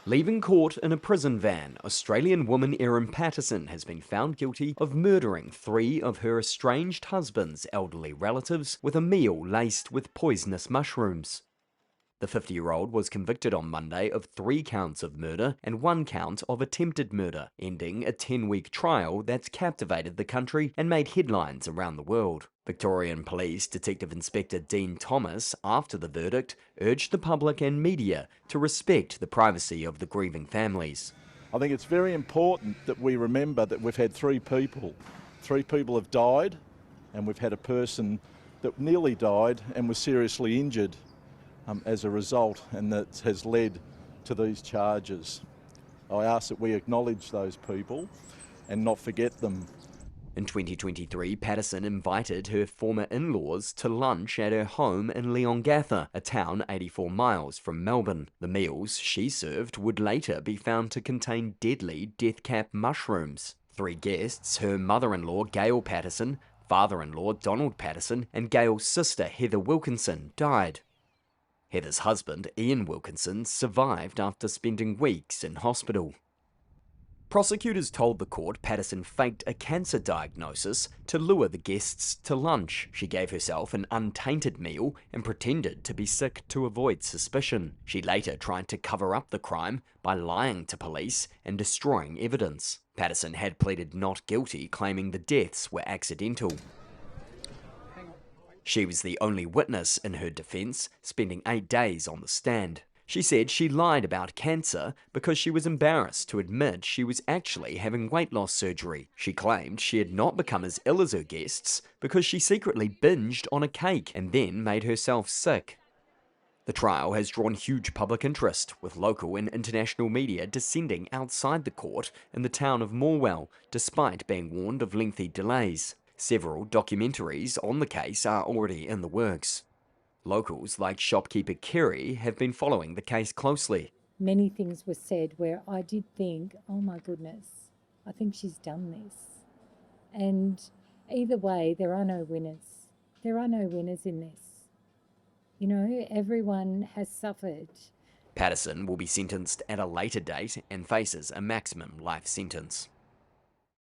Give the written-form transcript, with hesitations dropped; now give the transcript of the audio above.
Leaving court in a prison van, Australian woman Erin Patterson has been found guilty of murdering 3 of her estranged husband's elderly relatives with a meal laced with poisonous mushrooms. The 50-year-old was convicted on Monday of 3 counts of murder and 1 count of attempted murder, ending a 10-week trial that's captivated the country and made headlines around the world. Victorian Police Detective Inspector Dean Thomas, after the verdict, urged the public and media to respect the privacy of the grieving families. I think it's very important that we remember that we've had 3 people. 3 people have died, and we've had a person that nearly died and was seriously injured as a result, and that has led to these charges. I ask that we acknowledge those people and not forget them. In 2023, Patterson invited her former in-laws to lunch at her home in Leongatha, a town 84 miles from Melbourne. The meals she served would later be found to contain deadly death-cap mushrooms. 3 guests, her mother-in-law Gail Patterson, father-in-law Donald Patterson, and Gail's sister Heather Wilkinson, died. Heather's husband, Ian Wilkinson, survived after spending weeks in hospital. Prosecutors told the court Patterson faked a cancer diagnosis to lure the guests to lunch. She gave herself an untainted meal and pretended to be sick to avoid suspicion. She later tried to cover up the crime by lying to police and destroying evidence. Patterson had pleaded not guilty, claiming the deaths were accidental. She was the only witness in her defense, spending 8 days on the stand. She said she lied about cancer because she was embarrassed to admit she was actually having weight loss surgery. She claimed she had not become as ill as her guests because she secretly binged on a cake and then made herself sick. The trial has drawn huge public interest, with local and international media descending outside the court in the town of Morwell, despite being warned of lengthy delays. Several documentaries on the case are already in the works. Locals like shopkeeper Kerry have been following the case closely. Many things were said where I did think, oh my goodness, I think she's done this. And either way, there are no winners. There are no winners in this. You know, everyone has suffered. Patterson will be sentenced at a later date and faces a maximum life sentence.